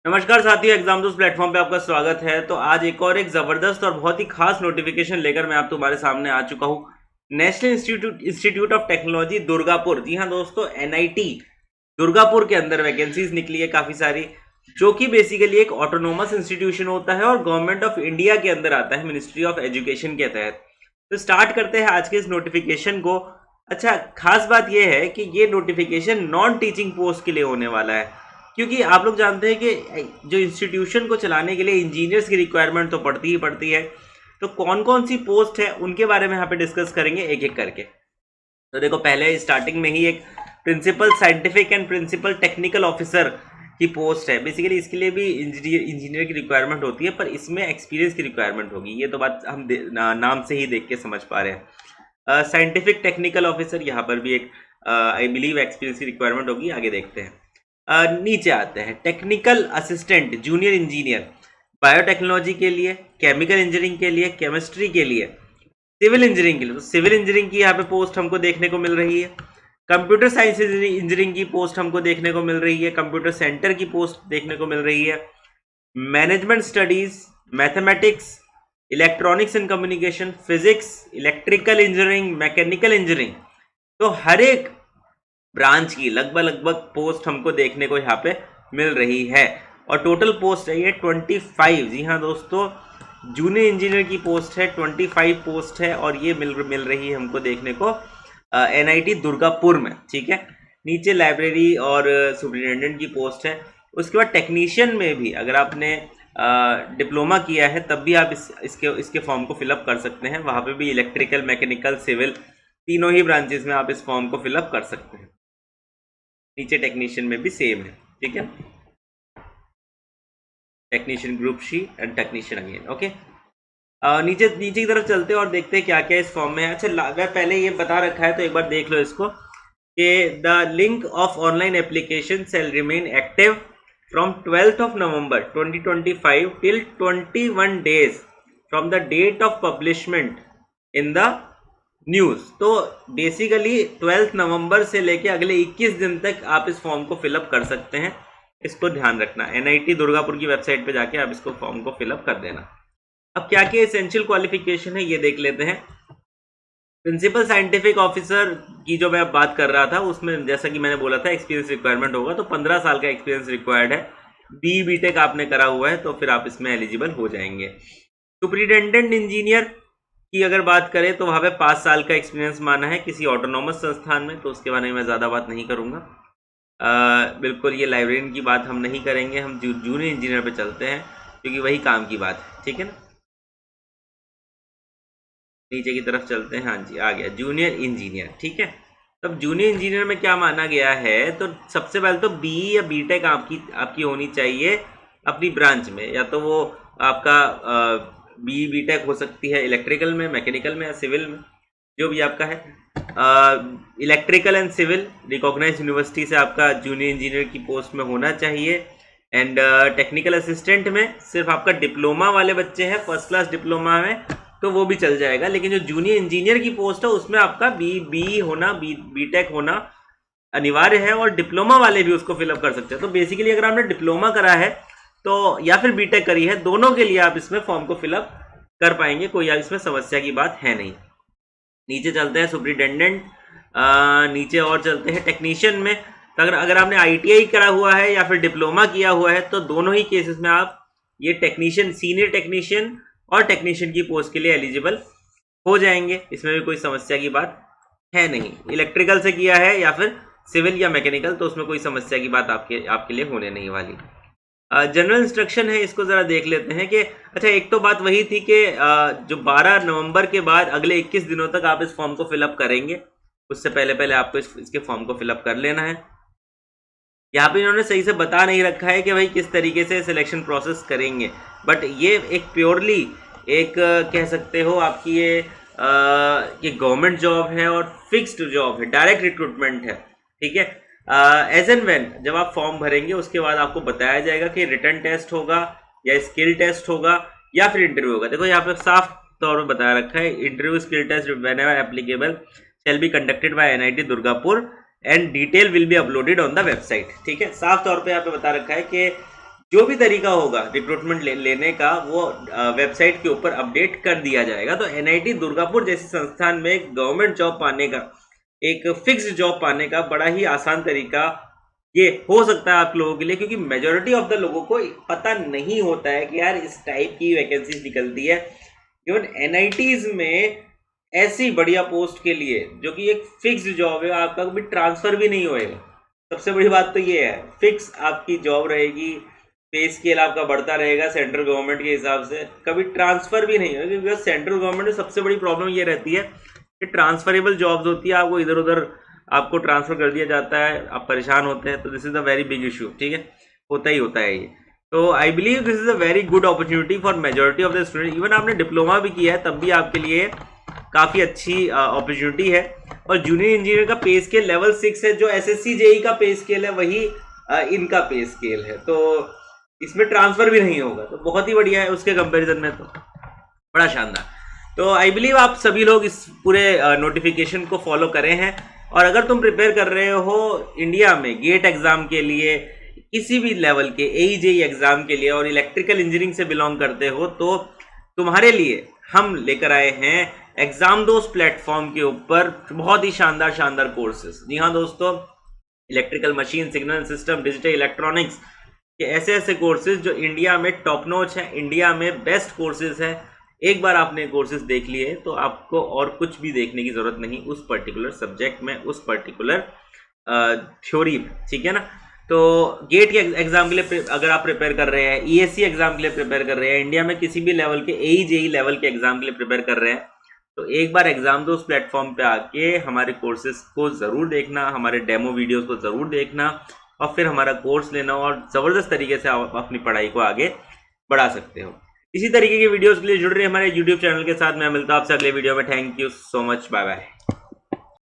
नमस्कार साथियों, एग्जाम दोस्त प्लेटफॉर्म पे आपका स्वागत है। तो आज एक जबरदस्त और बहुत ही खास नोटिफिकेशन लेकर मैं आप तुम्हारे सामने आ चुका हूँ। National institute of technology Durgapur, जी हाँ दोस्तों, एनआईटी दुर्गापुर के अंदर वैकेंसीज निकली है काफी सारी, जो कि बेसिकली एक ऑटोनोमस इंस्टीट्यूशन होता है और गवर्नमेंट ऑफ इंडिया के अंदर आता है, मिनिस्ट्री ऑफ एजुकेशन के तहत। तो स्टार्ट करते हैं आज के इस नोटिफिकेशन को। अच्छा, खास बात यह है कि ये नोटिफिकेशन नॉन टीचिंग पोस्ट के लिए होने वाला है, क्योंकि आप लोग जानते हैं कि जो इंस्टीट्यूशन को चलाने के लिए इंजीनियर्स की रिक्वायरमेंट तो पड़ती ही पड़ती है। तो कौन कौन सी पोस्ट है उनके बारे में यहाँ पे डिस्कस करेंगे एक एक करके। तो देखो, पहले स्टार्टिंग में ही एक principal scientific and principal technical officer की पोस्ट है। बेसिकली इसके लिए भी इंजीनियर की रिक्वायरमेंट होती है, पर इसमें एक्सपीरियंस की रिक्वायरमेंट होगी। ये तो बात हम नाम से ही देख के समझ पा रहे हैं। साइंटिफिक टेक्निकल ऑफिसर, यहाँ पर भी एक आई बिलीव एक्सपीरियंस की रिक्वायरमेंट होगी। आगे देखते हैं। नीचे आते हैं, technical assistant junior engineer, biotechnology के लिए, केमिकल इंजीनियरिंग के लिए, केमिस्ट्री के लिए, सिविल इंजीनियरिंग के लिए। तो सिविल इंजीनियरिंग की यहाँ पे पोस्ट हमको देखने को मिल रही है। कंप्यूटर साइंस इंजीनियरिंग की पोस्ट हमको देखने को मिल रही है। कंप्यूटर सेंटर की पोस्ट देखने को मिल रही है। Management studies, mathematics, electronics and communication, physics, electrical engineering, mechanical engineering. तो हर एक ब्रांच की लगभग पोस्ट हमको देखने को यहाँ पे मिल रही है। और टोटल पोस्ट है ये 25। जी हाँ दोस्तों, जूनियर इंजीनियर की पोस्ट है, 25 पोस्ट है, और ये मिल रही है हमको देखने को एनआईटी दुर्गापुर में। ठीक है, नीचे लाइब्रेरी और सुपरिटेंडेंट की पोस्ट है। उसके बाद टेक्नीशियन में भी अगर आपने डिप्लोमा किया है तब भी आप इसके फॉर्म को फिलअप कर सकते हैं। वहाँ पे भी इलेक्ट्रिकल, मैकेनिकल, सिविल, तीनों ही ब्रांचेस में आप इस फॉर्म को फिलअप कर सकते हैं। नीचे टेक्नीशियन में भी सेम है। ठीक है, technician group C and technician again. Okay, नीचे नीचे की तरफ चलते हैं और देखते हैं क्या क्या इस फॉर्म में है। अच्छा, मैं पहले ये बता रखा है तो एक बार देख लो इसको कि the link of online application shall remain active from 12th of November 2025 till 21 days from the date of publishment in the news. तो बेसिकली 12 नवंबर से लेके अगले 21 दिन तक आप इस फॉर्म को फिलअप कर सकते हैं। इसको ध्यान रखना, एनआईटी दुर्गापुर की वेबसाइट पे जाके आप इसको फॉर्म को फिलअप कर देना। अब क्या क्या एसेंशियल क्वालिफिकेशन है ये देख लेते हैं। प्रिंसिपल साइंटिफिक ऑफिसर की जो मैं बात कर रहा था उसमें जैसा कि मैंने बोला था एक्सपीरियंस रिक्वायरमेंट होगा, तो 15 साल का एक्सपीरियंस रिक्वायर्ड है। बीटेक आपने करा हुआ है तो फिर आप इसमें एलिजिबल हो जाएंगे। सुपरिटेंडेंट इंजीनियर की अगर बात करें तो वहाँ पे 5 साल का एक्सपीरियंस माना है किसी ऑटोनॉमस संस्थान में, तो उसके बारे में मैं ज़्यादा बात नहीं करूँगा। बिल्कुल ये लाइब्रेरियन की बात हम नहीं करेंगे, हम जूनियर इंजीनियर पे चलते हैं क्योंकि वही काम की बात है। ठीक है ना, नीचे की तरफ चलते हैं। हाँ जी, आ गया जूनियर इंजीनियर। ठीक है, तब जूनियर इंजीनियर में क्या माना गया है, तो सबसे पहले तो बी या बीटेक आपकी होनी चाहिए अपनी ब्रांच में। या तो वो आपका बीटेक हो सकती है इलेक्ट्रिकल में, मैकेनिकल में या सिविल में, जो भी आपका है। Electrical and civil recognise university से आपका जूनियर इंजीनियर की पोस्ट में होना चाहिए। एंड टेक्निकल असिस्टेंट में सिर्फ आपका डिप्लोमा वाले बच्चे हैं, फर्स्ट क्लास डिप्लोमा में, तो वो भी चल जाएगा। लेकिन जो जूनियर इंजीनियर की पोस्ट है उसमें आपका बी होना, बीटेक होना अनिवार्य है, और डिप्लोमा वाले भी उसको फिलअप कर सकते हैं। तो बेसिकली अगर आपने डिप्लोमा करा है तो या फिर बीटेक करी है, दोनों के लिए आप इसमें फॉर्म को फिलअप कर पाएंगे, कोई इसमें समस्या की बात है नहीं। नीचे चलते हैं सुपरिटेंडेंट, नीचे और चलते हैं टेक्नीशियन में। तो अगर आपने आईटीआई करा हुआ है या फिर डिप्लोमा किया हुआ है तो दोनों ही केसेस में आप ये टेक्नीशियन, सीनियर टेक्नीशियन और टेक्नीशियन की पोस्ट के लिए एलिजिबल हो जाएंगे। इसमें भी कोई समस्या की बात है नहीं। इलेक्ट्रिकल से किया है या फिर सिविल या मैकेनिकल तो उसमें कोई समस्या की बात आपके लिए होने नहीं वाली। जनरल इंस्ट्रक्शन है, इसको ज़रा देख लेते हैं कि अच्छा, एक तो बात वही थी कि जो 12 नवंबर के बाद अगले 21 दिनों तक आप इस फॉर्म को फिलअप करेंगे, उससे पहले आपको इसके फॉर्म को फिलअप कर लेना है। यहाँ पे इन्होंने सही से बता नहीं रखा है कि भाई किस तरीके से सिलेक्शन प्रोसेस करेंगे, बट ये एक प्योरली एक कह सकते हो आपकी ये गवर्नमेंट जॉब है और फिक्स्ड जॉब है, डायरेक्ट रिक्रूटमेंट है। ठीक है, एज एंड व्हेन जब आप फॉर्म भरेंगे उसके बाद आपको बताया जाएगा कि रिटन टेस्ट होगा या स्किल टेस्ट होगा या फिर इंटरव्यू होगा। देखो यहाँ पे साफ तौर पर बताया रखा है, interview, skill test whenever applicable shall be conducted by NIT Durgapur and detail will be uploaded on the website. ठीक है, साफ तौर पे यहाँ पे बता रखा है कि जो भी तरीका होगा रिक्रूटमेंट लेने का वो वेबसाइट के ऊपर अपडेट कर दिया जाएगा। तो एनआईटी दुर्गापुर जैसे संस्थान में गवर्नमेंट जॉब पाने का, एक फिक्स्ड जॉब पाने का बड़ा ही आसान तरीका ये हो सकता है आप लोगों के लिए, क्योंकि मेजोरिटी ऑफ द लोगों को पता नहीं होता है कि यार इस टाइप की वैकेंसीज निकलती है। इवन एनआईटीज में ऐसी बढ़िया पोस्ट के लिए जो कि एक फिक्स्ड जॉब है, आपका कभी ट्रांसफर भी नहीं होएगा। सबसे बड़ी बात तो ये है, फिक्स आपकी जॉब रहेगी, पे स्केल आपका बढ़ता रहेगा सेंट्रल गवर्नमेंट के हिसाब से, कभी ट्रांसफर भी नहीं होगा। बिकॉज सेंट्रल गवर्नमेंट में सबसे बड़ी प्रॉब्लम ये रहती है कि ट्रांसफरेबल जॉब्स होती है, आपको इधर उधर आपको ट्रांसफर कर दिया जाता है, आप परेशान होते हैं। तो this is a very big issue, ठीक है, होता ही होता है ये। तो I believe this is a very good opportunity for majority of the student. Even आपने डिप्लोमा भी किया है तब भी आपके लिए काफ़ी अच्छी अपॉर्चुनिटी है। और जूनियर इंजीनियर का पे स्केल लेवल 6 है, जो एसएससी जेई का पे स्केल है वही इनका पे स्केल है। तो इसमें ट्रांसफर भी नहीं होगा, तो बहुत ही बढ़िया है उसके कंपैरिजन में, तो बड़ा शानदार। तो आई बिलीव आप सभी लोग इस पूरे नोटिफिकेशन को फॉलो करें हैं। और अगर तुम प्रिपेयर कर रहे हो इंडिया में गेट एग्जाम के लिए, किसी भी लेवल के एई एग्जाम के लिए, और इलेक्ट्रिकल इंजीनियरिंग से बिलोंग करते हो, तो तुम्हारे लिए हम लेकर आए हैं एग्जाम दोस्त प्लेटफॉर्म के ऊपर बहुत ही शानदार शानदार कोर्सेज। जी हाँ दोस्तों, electrical machine, signal system, digital electronics के ऐसे ऐसे कोर्सेज जो इंडिया में टॉप नॉच है, इंडिया में बेस्ट कोर्सेज है। एक बार आपने कोर्सेज देख लिए तो आपको और कुछ भी देखने की जरूरत नहीं उस पर्टिकुलर सब्जेक्ट में, उस पर्टिकुलर थ्योरी में, ठीक है ना। तो गेट के एग्जाम के लिए अगर आप प्रिपेयर कर रहे हैं, ईएससी एग्जाम के लिए प्रिपेयर कर रहे हैं, इंडिया में किसी भी लेवल के एई जेई लेवल के एग्जाम के लिए प्रिपेयर कर रहे हैं, तो एक बार एग्जाम दो उस प्लेटफॉर्म पे आके हमारे कोर्सेज को ज़रूर देखना, हमारे डेमो वीडियोस को ज़रूर देखना, और फिर हमारा कोर्स लेना, और ज़बरदस्त तरीके से आप अपनी पढ़ाई को आगे बढ़ा सकते हो। इसी तरीके की वीडियोस के लिए जुड़ रहे हमारे यूट्यूब चैनल के साथ। मैं मिलता हूँ आपसे अगले वीडियो में। Thank you so much, bye bye.